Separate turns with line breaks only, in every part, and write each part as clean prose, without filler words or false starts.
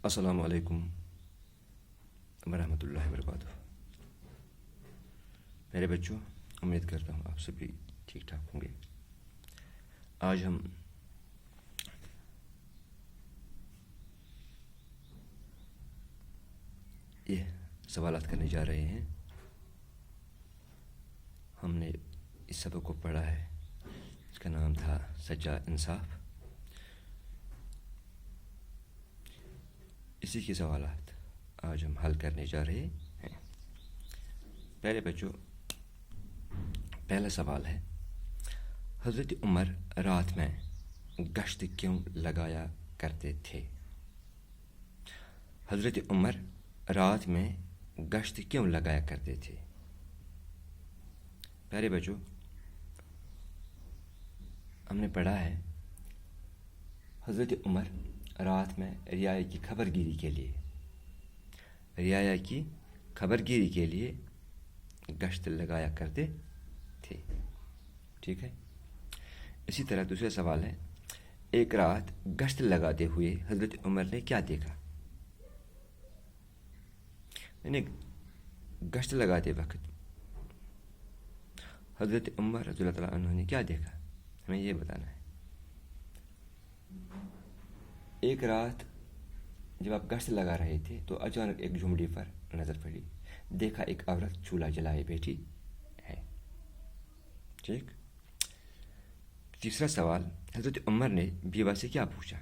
السلام علیکم ورحمۃ اللہ وبرکاتہ۔ میرے بچوں، امید کرتا ہوں آپ سبھی ٹھیک ٹھاک ہوں گے۔ آج ہم یہ سوالات کرنے جا رہے ہیں۔ ہم نے اس سبق کو پڑھا ہے، اس کا نام تھا سچا انصاف۔ اسی کے سوالات آج ہم حل کرنے جا رہے ہیں۔ پہلے بچوں، پہلا سوال ہے، حضرت عمر رات میں گشت کیوں لگایا کرتے تھے؟ حضرت عمر رات میں گشت کیوں لگایا کرتے تھے؟ پہلے بچوں، ہم نے پڑھا ہے حضرت عمر رات میں رعایا کی خبر گیری کے لیے گشت لگایا کرتے تھے۔ ٹھیک ہے۔ اسی طرح دوسرا سوال ہے، ایک رات گشت لگاتے ہوئے حضرت عمر نے کیا دیکھا؟ یعنی گشت لگاتے وقت حضرت عمر رضی اللہ تعالیٰ عنہ نے کیا دیکھا؟ ہمیں یہ بتانا ہے۔ ایک رات جب آپ گشت لگا رہے تھے تو اچانک ایک جھونپڑی پر نظر پڑی، دیکھا ایک عورت چولہا جلائے بیٹھی ہے۔ ٹھیک۔ تیسرا سوال، حضرت عمر نے بیوہ سے کیا پوچھا؟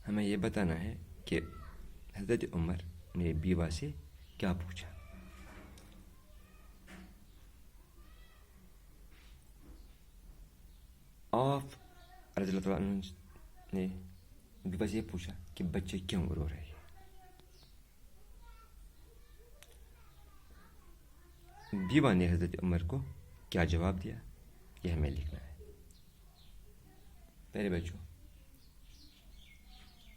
ہمیں یہ بتانا ہے کہ حضرت عمر نے بیوہ سے کیا پوچھا۔ آپ رضی اللہ تعالیٰ عنہ نے بیوہ سے یہ پوچھا کہ بچے کیوں رو رہے ہیں؟ بیوہ نے حضرت عمر کو کیا جواب دیا، یہ ہمیں لکھنا ہے۔ پہلے بچوں،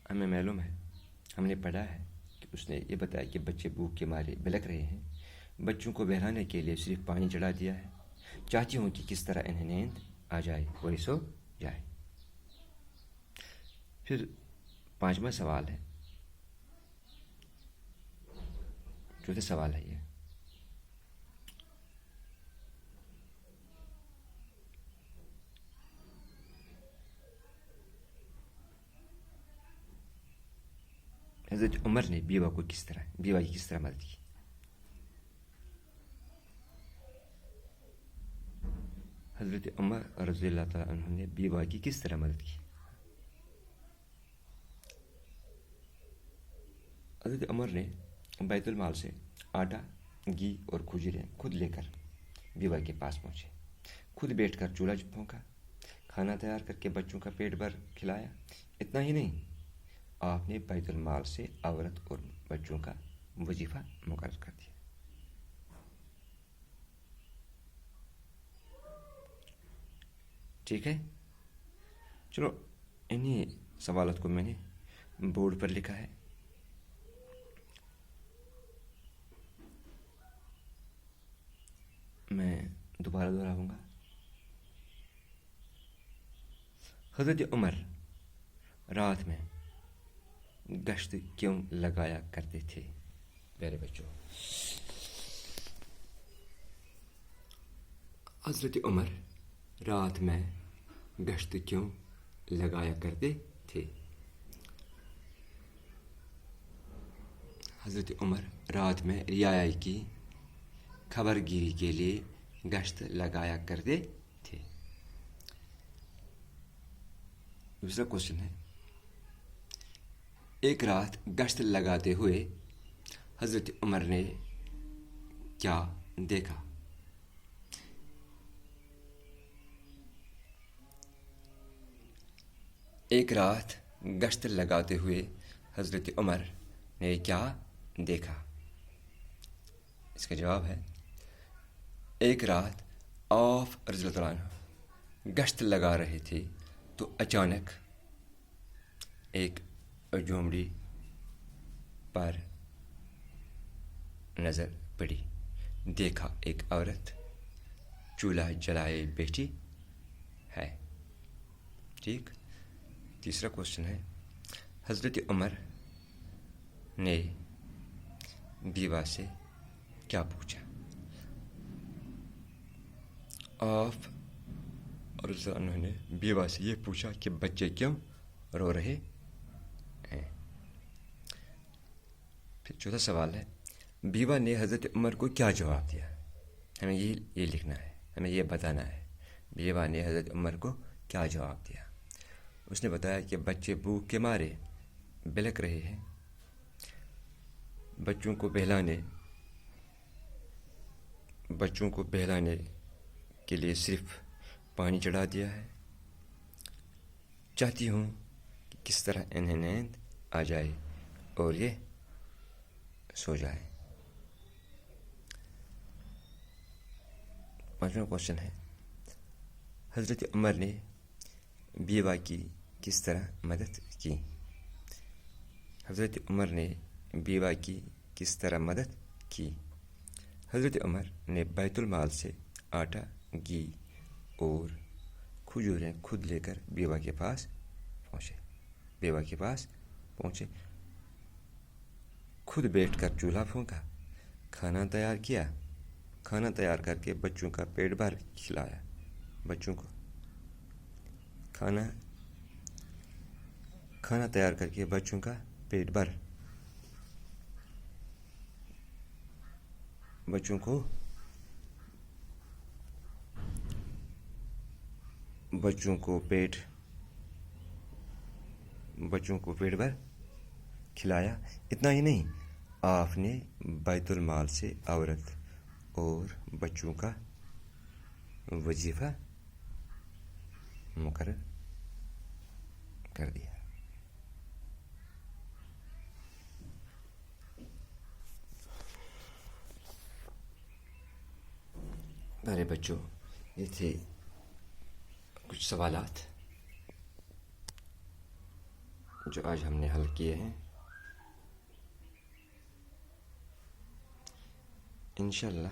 ہمیں معلوم ہے، ہم نے پڑھا ہے کہ اس نے یہ بتایا کہ بچے بھوک کے مارے بلک رہے ہیں، بچوں کو بہلانے کے لیے صرف پانی چڑھا دیا ہے، چاہتی ہوں کہ کس طرح انہیں نیند آ جائے وہی سو جائے۔ پھر پانچواں سوال ہے، چوتھا سوال ہے یہ، حضرت عمر نے بیوہ کی کس طرح مدد کی؟ حضرت عمر رضی اللہ تعالیٰ عنہ نے بیوہ کی کس طرح مدد کی؟ حضرت عمر نے بیت المال سے آٹا، گھی اور کھجوریں خود لے کر بیوہ کے پاس پہنچے، خود بیٹھ کر چولہا پھونکا، کھانا تیار کر کے بچوں کا پیٹ بھر کھلایا۔ اتنا ہی نہیں، آپ نے بیت المال سے عورت اور بچوں کا وظیفہ مقرر کر دیا۔ ٹھیک ہے۔ چلو، انہی سوالات کو میں نے بورڈ پر لکھا ہے۔ میں دوبارہ دہراؤں گا۔ حضرت عمر رات میں گشت کیوں لگایا کرتے تھے؟ میرے بچوں، حضرت عمر رات میں گشت کیوں لگایا کرتے تھے؟ حضرت عمر رات میں رعایا کی خبر گیری کے لیے گشت لگایا کرتے تھے۔ دوسرا کوشچن ہے، ایک رات گشت لگاتے ہوئے حضرت عمر نے کیا دیکھا؟ ایک رات گشت لگاتے ہوئے حضرت عمر نے کیا دیکھا؟ اس کا جواب ہے، ایک رات آپ رضی اللہ عنہ گشت لگا رہے تھے تو اچانک ایک جھونپڑی پر نظر پڑی، دیکھا ایک عورت چولہا جلائے بیٹھی ہے. ٹھیک. تیسرا کوشچن ہے حضرت عمر نے بیوہ سے کیا پوچھا؟ آپ رضی اللہ عنہ نے بیوہ سے یہ پوچھا کہ بچے کیوں رو رہے ہیں. پھر چوتھا سوال ہے بیوہ نے حضرت عمر کو کیا جواب دیا؟ ہمیں یہ لکھنا ہے، ہمیں یہ بتانا ہے بیوہ نے حضرت عمر کو کیا جواب دیا. اس نے بتایا کہ بچے بھوک کے مارے بلک رہے ہیں، بچوں کو بہلانے کے لیے صرف پانی چڑھا دیا ہے. چاہتی ہوں کہ کس طرح انہیں نیند آ جائے اور یہ سو جائے. پانچواں کوشچن ہے حضرت عمر نے بیوہ کی کس طرح مدد کی؟ حضرت عمر نے بیوہ کی کس طرح مدد کی؟ حضرت عمر نے بیت المال سے آٹا، گھی اور کھجوریں خود لے کر بیوہ کے پاس پہنچے. خود بیٹھ کر چولہا پھونکا، کھانا تیار کیا، کھانا تیار کر کے بچوں کا پیٹ بھر کھلایا. بچوں کو کھانا تیار کر کے بچوں کا پیٹ بھر بچوں کو پیٹ بھر کھلایا. اتنا ہی نہیں، آپ نے بیت المال سے عورت اور بچوں کا وظیفہ مقرر کر دیا. میرے بچوں، یہ تھے کچھ سوالات جو آج ہم نے حل کیے ہیں. انشاءاللہ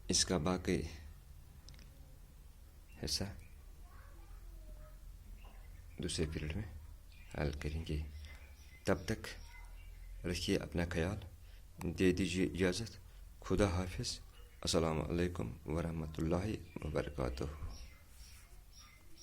اس کا باقی حصہ دوسرے پیریڈ میں حل کریں گے. تب تک رکھیے اپنا خیال، دے دیجیے اجازت. خدا حافظ. السلام علیکم ورحمۃ اللہ وبرکاتہ.